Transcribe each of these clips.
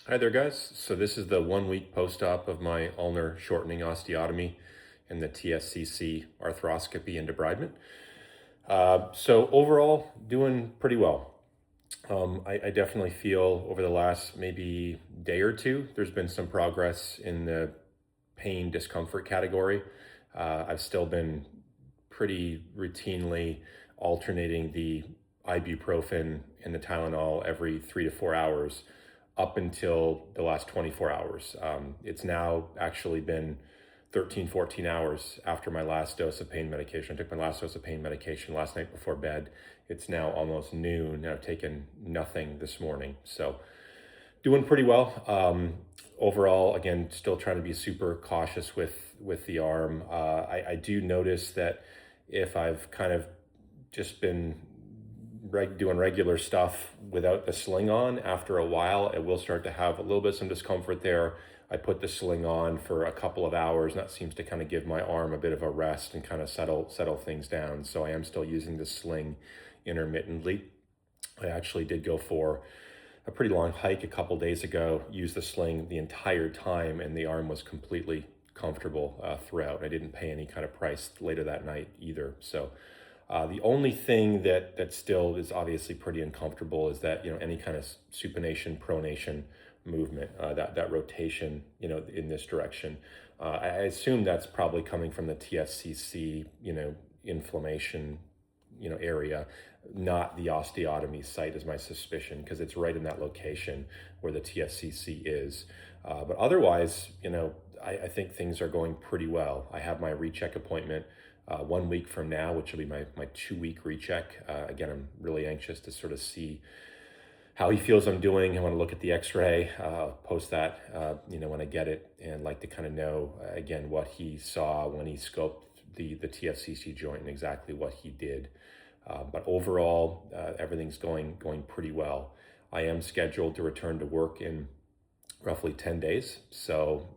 Hi there, guys. So this is the 1 week post-op of my ulnar shortening osteotomy and the TFCC arthroscopy and debridement. So overall, doing pretty well. I definitely feel over the last maybe day or two, there's been some progress in the pain discomfort category. I've still been pretty routinely alternating the ibuprofen and the Tylenol every 3 to 4 hours up until the last 24 hours. It's now actually been 13, 14 hours after my last dose of pain medication. I took my last dose of pain medication last night before bed. It's now almost noon, and I've taken nothing this morning. So doing pretty well. Overall, again, still trying to be super cautious with the arm. I do notice that if I've kind of just been doing regular stuff without the sling on, after a while, it will start to have a little bit of some discomfort there. I put the sling on for a couple of hours, and that seems to kind of give my arm a bit of a rest and kind of settle things down. So I am still using the sling intermittently. I actually did go for a pretty long hike a couple days ago, used the sling the entire time, and the arm was completely comfortable throughout. I didn't pay any kind of price later that night either. So the only thing that still is obviously pretty uncomfortable is that, any kind of supination, pronation movement, that rotation, in this direction. I assume that's probably coming from the TFCC, inflammation, area, not the osteotomy site is my suspicion, because it's right in that location where the TFCC is. But otherwise, I think things are going pretty well. I have my recheck appointment 1 week from now, which will be my 2 week recheck. Again, I'm really anxious to sort of see how he feels I'm doing. I want to look at the x-ray, post that, when I get it, and like to kind of know, again, what he saw when he scoped the TFCC joint and exactly what he did. But overall, everything's going pretty well. I am scheduled to return to work in roughly 10 days. So,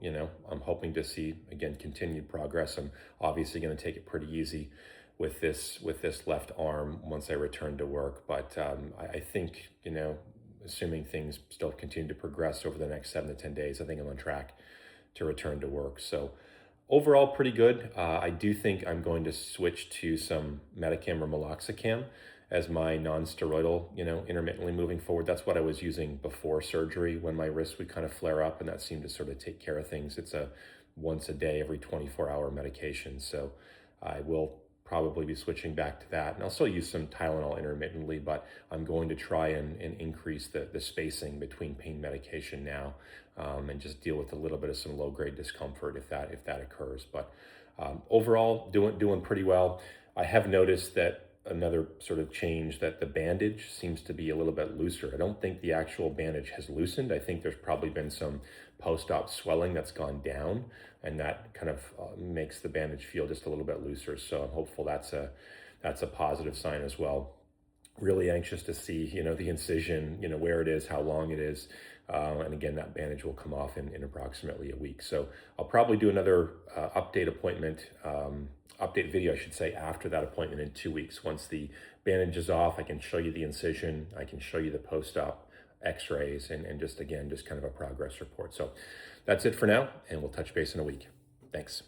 I'm hoping to see, again, continued progress. I'm obviously going to take it pretty easy with this left arm once I return to work. But I think, assuming things still continue to progress over the next 7 to 10 days, I think I'm on track to return to work. So overall, pretty good. I do think I'm going to switch to some Metacam or Meloxicam as my non-steroidal, intermittently moving forward. That's what I was using before surgery when my wrist would kind of flare up, and that seemed to sort of take care of things. It's a once a day, every 24-hour medication. So I will probably be switching back to that. And I'll still use some Tylenol intermittently, but I'm going to try and increase the spacing between pain medication now, and just deal with a little bit of some low-grade discomfort if that occurs. But overall, doing pretty well. I have noticed that another sort of change, that the bandage seems to be a little bit looser. I don't think the actual bandage has loosened. I think there's probably been some post-op swelling that's gone down, and that kind of makes the bandage feel just a little bit looser. So I'm hopeful that's a positive sign as well. Really anxious to see, the incision, where it is, how long it is. And again, that bandage will come off in approximately a week. So I'll probably do another update video, I should say, after that appointment in 2 weeks. Once the bandage is off, I can show you the incision, I can show you the post-op x-rays, and just kind of a progress report. So that's it for now, and we'll touch base in a week. Thanks.